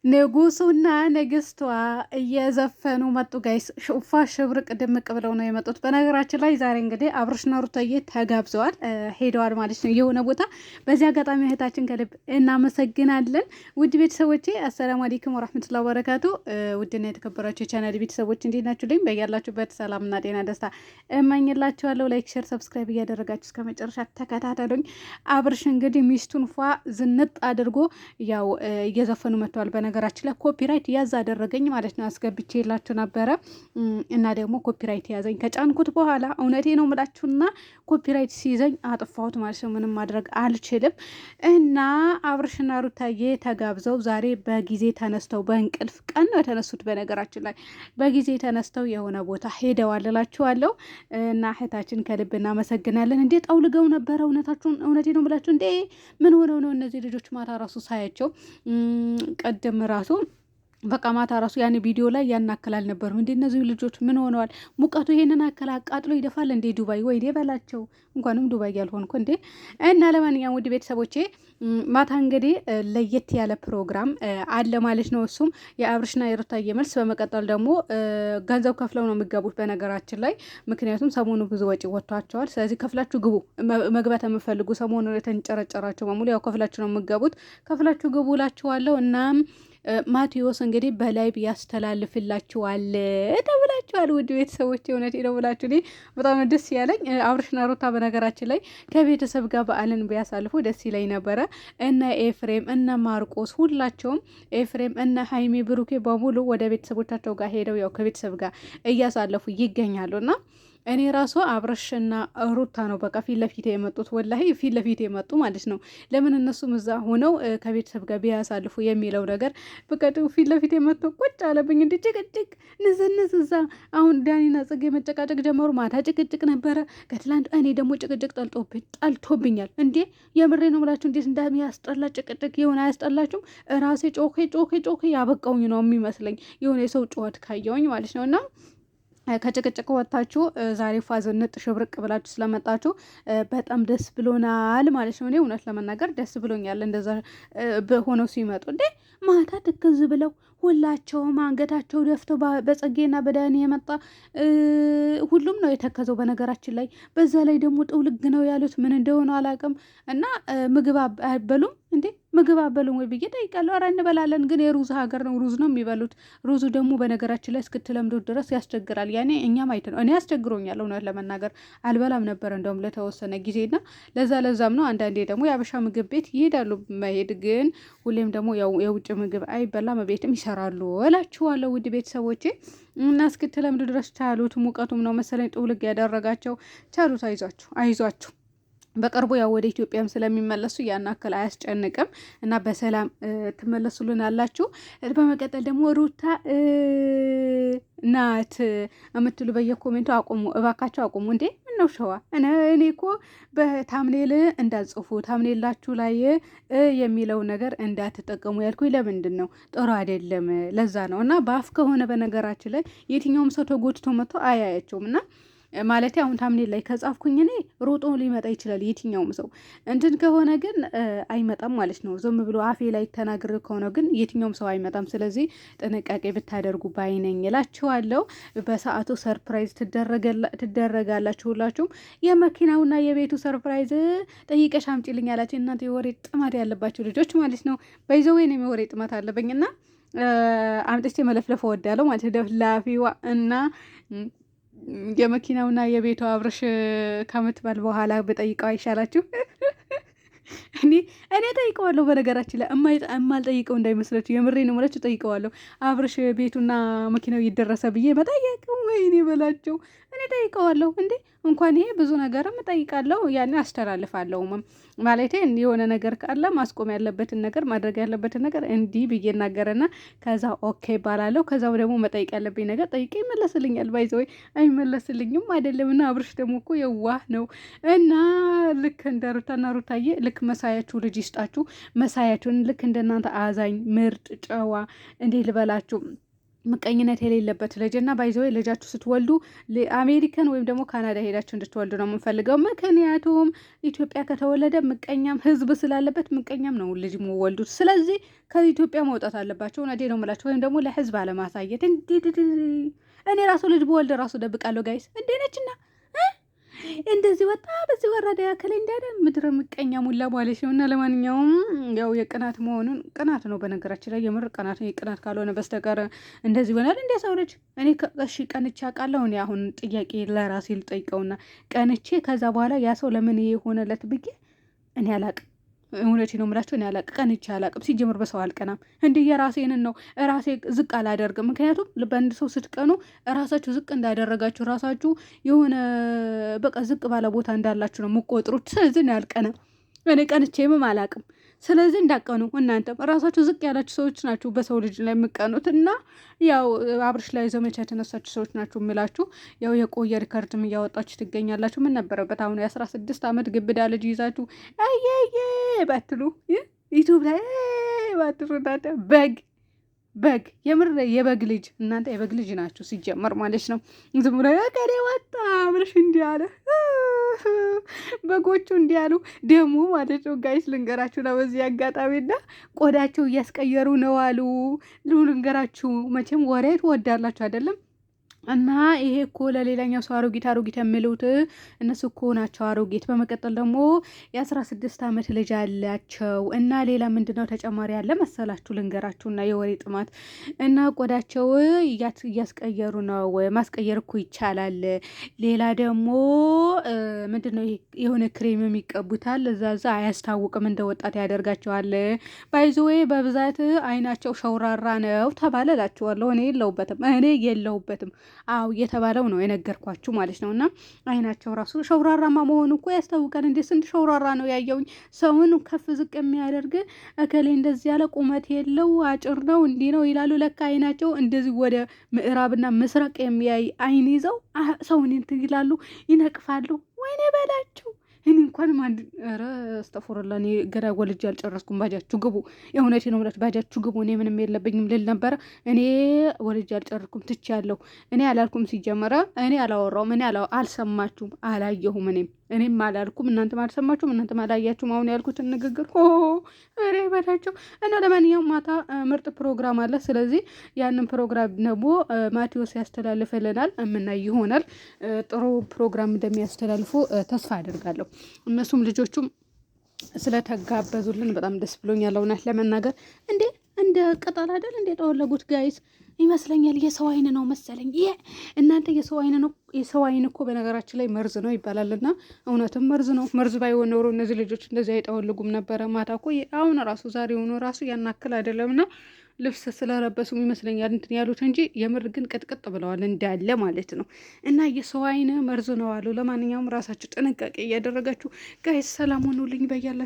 ንጉሱና ንግስቷ እየዘፈኑ መጡ። ጋይስ ሹፋ ሽብርቅ ድምቅ ብለው ነው የመጡት። በነገራችን ላይ ዛሬ እንግዲህ አብርሽና ሩታዬ ተጋብዘዋል፣ ሄደዋል ማለት ነው የሆነ ቦታ። በዚህ አጋጣሚ እህታችን ከልብ እናመሰግናለን። ውድ ቤተሰቦቼ አሰላሙ አለይኩም ወራህመቱላሂ ወበረካቱ። ውድና የተከበራችሁ የቻናል ቤተሰቦች እንዴት ናችሁ? ልኝ በያላችሁበት ሰላምና ጤና ደስታ እመኝላችኋለሁ። ላይክ፣ ሼር፣ ሰብስክራይብ እያደረጋችሁ እስከ መጨረሻ ተከታተሉኝ። አብርሽ እንግዲህ ሚስቱን ፏ ዝንጥ አድርጎ ያው እየዘፈኑ መጥተዋል። ነገራችን ላይ ኮፒራይት ያዝ አደረገኝ ማለት ነው። አስገብቼ የላችሁ ነበረ እና ደግሞ ኮፒራይት ያዘኝ ከጫንኩት በኋላ እውነቴ ነው ምላችሁና ኮፒራይት ሲይዘኝ አጥፋሁት ማለት ነው። ምንም ማድረግ አልችልም። እና አብርሽና ሩታዬ ተጋብዘው ዛሬ በጊዜ ተነስተው በእንቅልፍ ቀን ነው የተነሱት። በነገራችን ላይ በጊዜ ተነስተው የሆነ ቦታ ሄደዋል እላችኋለሁ። እና እህታችን ከልብ እናመሰግናለን። እንዴ ጠውልገው ነበረ። እውነቴ ነው ምላችሁ። እንዴ ምን ሆነው ነው እነዚህ ልጆች? ማታ ራሱ ሳያቸው ቀደም ራሱ በቃ ማታ ራሱ ያን ቪዲዮ ላይ ያናክል አልነበሩም እንዴ? እነዚህ ልጆች ምን ሆነዋል? ሙቀቱ ይሄንን አከል አቃጥሎ ይደፋል እንዴ? ዱባይ ወይ በላቸው። እንኳንም ዱባይ ያልሆንኩ እንዴ። እና ለማንኛውም ውድ ቤተሰቦቼ ማታ እንግዲህ ለየት ያለ ፕሮግራም አለ ማለት ነው። እሱም የአብርሽና የሩታዬ መልስ። በመቀጠል ደግሞ ገንዘብ ከፍለው ነው የሚገቡት በነገራችን ላይ፣ ምክንያቱም ሰሞኑ ብዙ ወጪ ወጥቷቸዋል። ስለዚህ ከፍላችሁ ግቡ። መግባት የምፈልጉ ሰሞኑ የተንጨረጨራቸው በሙሉ ያው ከፍላችሁ ነው የሚገቡት። ከፍላችሁ ግቡ እላችኋለሁ። እናም ማቴዎስ እንግዲህ በላይቭ ያስተላልፍላችኋል ተብላችኋል። ውድ ቤተሰቦች እውነቴ ነው ብላችሁ እኔ በጣም ደስ ያለኝ አብርሽና ሩታ በነገራችን ላይ ከቤተሰብ ጋር በዓልን ቢያሳልፉ ደስ ይለኝ ነበረ። እነ ኤፍሬም እነ ማርቆስ ሁላቸውም ኤፍሬም እነ ሀይሚ ብሩኬ በሙሉ ወደ ቤተሰቦቻቸው ጋር ሄደው ያው ከቤተሰብ ጋር እያሳለፉ ይገኛሉ እና እኔ ራሱ አብረሽና ሩታ ነው በቃ ፊት ለፊት የመጡት፣ ወላሂ ፊት ለፊት የመጡ ማለት ነው። ለምን እነሱም እዛ ሆነው ከቤተሰብ ጋር ቢያሳልፉ የሚለው ነገር በቃ ፊት ለፊት የመጡ ቁጭ አለብኝ። እንዲ ጭቅጭቅ ንዝንዝ እዛ አሁን ዳኒና ጽጌ መጨቃጨቅ ጀመሩ። ማታ ጭቅጭቅ ነበረ ከትላንት። እኔ ደግሞ ጭቅጭቅ ጠልቶብኛል። እንዴ የምሬ ነው ምላችሁ። እንዴት እንደሚያስጠላ ጭቅጭቅ የሆነ አያስጠላችሁም? ራሴ ጮኬ ያበቃውኝ ነው የሚመስለኝ የሆነ የሰው ጩኸት ካየውኝ ማለት ነው። እና ከጭቅጭቅ ወጥታችሁ ዛሬ ፋዘንጥ ሽብርቅ ብላችሁ ስለመጣችሁ በጣም ደስ ብሎናል ማለት ነው። እኔ እውነት ለመናገር ደስ ብሎኛል። እንደዛ ሆነው ሲመጡ እንዴ ማታ ትክዝ ብለው ሁላቸውም አንገታቸው ደፍተው በጸጌና በዳኒ የመጣ ሁሉም ነው የተከዘው በነገራችን ላይ። በዛ ላይ ደግሞ ጥውልግ ነው ያሉት ምን እንደሆነ አላውቅም። እና ምግብ አይበሉም እንዴ? ምግብ አበሉም ወይ ብዬ ጠይቃለሁ። ኧረ እንበላለን፣ ግን የሩዝ ሀገር ነው፣ ሩዝ ነው የሚበሉት። ሩዙ ደግሞ በነገራችን ላይ እስክትለምዱት ድረስ ያስቸግራል። ያኔ እኛም አይተ ነው እኔ ያስቸግሮኛል እውነት ለመናገር አልበላም ነበር እንደውም ለተወሰነ ጊዜና ለዛም ነው። አንዳንዴ ደግሞ የአበሻ ምግብ ቤት ይሄዳሉ መሄድ፣ ግን ሁሌም ደግሞ የውጭ ምግብ አይበላም፣ ቤትም ይሰራሉ እላችኋለሁ ውድ ቤተሰቦቼ። እና እስክትለምዱ ድረስ ቻሉት። ሙቀቱም ነው መሰለኝ ጥውልግ ያደረጋቸው። ቻሉት። አይዟችሁ በቅርቡ ያው ወደ ኢትዮጵያም ስለሚመለሱ ያን አክል አያስጨንቅም እና በሰላም ትመለሱልን አላችሁ። በመቀጠል ደግሞ ሩታ ናት የምትሉ በየኮሜንቱ አቁሙ፣ እባካቸው አቁሙ። እንዴ ምነው ሸዋ? እኔ እኮ በታምኔል እንዳጽፉ ታምኔላችሁ ላይ የሚለው ነገር እንዳትጠቀሙ ያልኩኝ ለምንድን ነው? ጥሩ አይደለም። ለዛ ነው። እና በአፍ ከሆነ በነገራችን ላይ የትኛውም ሰው ተጎድቶ መጥቶ አያያቸውም እና ማለት አሁን ታምኔል ላይ ከጻፍኩኝ እኔ ሮጦ ሊመጣ ይችላል የትኛውም ሰው። እንትን ከሆነ ግን አይመጣም ማለት ነው። ዝም ብሎ አፌ ላይ ተናግር ከሆነ ግን የትኛውም ሰው አይመጣም። ስለዚህ ጥንቃቄ ብታደርጉ ባይነኝ እላችኋለሁ። በሰዓቱ ሰርፕራይዝ ትደረጋላችሁ ሁላችሁም። የመኪናውና የቤቱ ሰርፕራይዝ ጠይቀሽ አምጪልኝ ያላችሁ እናንተ የወሬ ጥማት ያለባችሁ ልጆች ማለት ነው። በይዘው ወይኔ የወሬ ጥማት አለብኝና አምጥቼ መለፍለፍ እወዳለሁ ማለት ደፍላፊዋ እና የመኪናውና የቤቱ አብርሽ ከምትባል በኋላ በጠይቀው አይሻላችሁ? እኔ ጠይቀዋለሁ። በነገራችን ላይ የማልጠይቀው እንዳይመስላችሁ፣ የምሬ ነው የምላችሁ። ጠይቀዋለሁ። አብርሽ ቤቱና መኪናው ይደረሰ ብዬ መጠየቅ ወይኔ በላቸው። እኔ ጠይቀዋለሁ። እንዴ እንኳን ይሄ ብዙ ነገርም እጠይቃለሁ። ያን አስተላልፋለሁ ማለቴ የሆነ ነገር ካለ ማስቆም ያለበትን ነገር ማድረግ ያለበትን ነገር እንዲህ ብዬ እናገርና ከዛ ኦኬ ባላለሁ። ከዛው ደግሞ መጠይቅ ያለብኝ ነገር ጠይቄ ይመለስልኛል። ባይዘወይ አይመለስልኝም አይደለም። እና አብርሽ ደግሞ እኮ የዋህ ነው እና ልክ እንደ ሩታና ሩታዬ ልክ መሳያችሁ ልጅ ይስጣችሁ። መሳያችሁን ልክ እንደናንተ አዛኝ፣ ምርጥ፣ ጨዋ እንዴ ልበላችሁ ምቀኝነት የሌለበት ልጅ እና ባይዘው ልጃችሁ ስትወልዱ አሜሪካን ወይም ደግሞ ካናዳ ሄዳችሁ እንድትወልዱ ነው የምንፈልገው። ምክንያቱም ኢትዮጵያ ከተወለደ ምቀኛም ህዝብ ስላለበት ምቀኛም ነው ልጅ የምወልዱት። ስለዚህ ከኢትዮጵያ መውጣት አለባቸው። እውነቴን ነው የምላቸው። ወይም ደግሞ ለህዝብ አለማሳየት። እኔ ራሱ ልጅ በወልድ ራሱ ደብቃለሁ ጋይስ። እንዴ ነችና እንደዚህ ወጣ በዚህ ወረደ ያከለ እንዳለ ምድረ ምቀኛ ሙላ ማለት ነው። እና ለማንኛውም ያው የቅናት መሆኑን ቅናት ነው በነገራችን ላይ የምር ቅናት ነው። የቅናት ካልሆነ በስተቀር እንደዚህ ይሆናል እንደ ሰው ልጅ። እኔ እሺ ቀንቼ አውቃለሁ። እኔ አሁን ጥያቄ ለራሴ ልጠይቀውና ቀንቼ ከዛ በኋላ ያ ሰው ለምን ይሄ ሆነለት ብዬ እኔ አላቅም። እውነቴ ነው የምላቸው። እኔ ቀንቼ አላቅም። ሲጀምር በሰው አልቀናም። እንዲህ የራሴንን ነው ራሴ ዝቅ አላደርግም። ምክንያቱም በአንድ ሰው ስትቀኑ ራሳችሁ ዝቅ እንዳደረጋችሁ ራሳችሁ የሆነ በቃ ዝቅ ባለ ቦታ እንዳላችሁ ነው የምቆጥሩት። ስለዚህ እኔ አልቀናም። እኔ ቀንቼምም አላቅም። ስለዚህ እንዳቀኑ እናንተም ራሳችሁ ዝቅ ያላችሁ ሰዎች ናችሁ በሰው ልጅ ላይ የምቀኑት። እና ያው አብርሽ ላይ ዘመቻ የተነሳችሁ ሰዎች ናችሁ የሚላችሁ ያው የቆየ ሪከርድም እያወጣችሁ ትገኛላችሁ። ምን ነበረበት አሁን የ16 ዓመት ግብዳ ልጅ ይዛችሁ አየየ ባትሉ ዩቱብ ላይ ባትሉ እናንተ በግ የምር የበግ ልጅ እናንተ የበግ ልጅ ናችሁ ሲጀመር ማለት ነው። ዝም ብሎ ከኔ ወጣ ብለሽ እንዲህ አለ በጎቹ እንዲህ አሉ ደግሞ ማለት ነው። ጋይስ ልንገራችሁ ነው በዚህ አጋጣሚና ቆዳቸው እያስቀየሩ ነው አሉ። ልንገራችሁ መቼም ወሬ ትወዳላችሁ አይደለም? እና ይሄ እኮ ለሌላኛው ሰው አሮጊት የሚሉት እነሱ እኮ ናቸው አሮጊት። በመቀጠል ደግሞ የ16 ዓመት ልጅ አላቸው። እና ሌላ ምንድነው ተጨማሪ ያለ መሰላችሁ? ልንገራችሁና የወሬ ጥማት እና ቆዳቸው እያስቀየሩ ነው። ማስቀየር እኮ ይቻላል። ሌላ ደግሞ ምንድነው የሆነ ክሬም የሚቀቡታል። እዛ አያስታውቅም፣ እንደ ወጣት ያደርጋቸዋል። ባይዘዌ በብዛት አይናቸው ሸውራራ ነው ተባለላችኋለሁ። እኔ የለሁበትም። አው እየተባለው ነው የነገርኳችሁ ማለት ነው። እና አይናቸው ራሱ ሸውራራማ መሆኑ እኮ ያስታውቃል። እንዴ ስንት ሸውራራ ነው ያየውኝ። ሰውን ከፍ ዝቅ የሚያደርግ እከሌ እንደዚህ ያለ ቁመት የለው አጭር ነው እንዲህ ነው ይላሉ። ለካ አይናቸው እንደዚህ ወደ ምዕራብና ምስራቅ የሚያይ አይን ይዘው ሰውን እንትን ይላሉ፣ ይነቅፋሉ። ወይኔ በላቸው። እኔ እንኳን ኧረ አስተፈረላ እኔ ገና ወልጄ አልጨረስኩም። ባጃችሁ ግቡ። የእውነቴ ነው ብላችሁ ባጃችሁ ግቡ። እኔ ምንም የለብኝም ልል ነበረ። እኔ ወልጄ አልጨረስኩም ትቼያለሁ። እኔ አላልኩም ሲጀመረ እኔ አላወራውም። እኔ አልሰማችሁም፣ አላየሁም። እኔም አላልኩም፣ እናንተም አልሰማችሁም፣ እናንተም አላያችሁም። አሁን ያልኩትን ንግግር እሬ በላቸው። እና ለማንኛውም ማታ ምርጥ ፕሮግራም አለ። ስለዚህ ያንን ፕሮግራም ደግሞ ማቴዎስ ያስተላልፈልናል፣ የምናይ ይሆናል። ጥሩ ፕሮግራም እንደሚያስተላልፉ ተስፋ አደርጋለሁ። እነሱም ልጆቹም ስለተጋበዙልን በጣም ደስ ብሎኛል። እውነት ለመናገር እንደ ቅጠል አይደል እንደ ጠወለጉት ጋይስ ይመስለኛል። የሰው አይን ነው መሰለኝ። ይሄ እናንተ የሰው አይን ነው። የሰው አይን እኮ በነገራችን ላይ መርዝ ነው ይባላልና እውነትም መርዝ ነው። መርዝ ባይሆን ኖሮ እነዚህ ልጆች እንደዚህ አይጠወልጉም ነበረ። ማታ እኮ አሁን ራሱ ዛሬ ሆኖ ራሱ ያናክል አይደለምና ልብስ ስለለበሱም ይመስለኛል እንትን ያሉት እንጂ የምር ግን ቅጥቅጥ ብለዋል እንዳለ ማለት ነው። እና የሰው አይን መርዝ ነው አሉ። ለማንኛውም ራሳችሁ ጥንቃቄ እያደረጋችሁ ጋይስ ሰላም ሆኑልኝ በያለ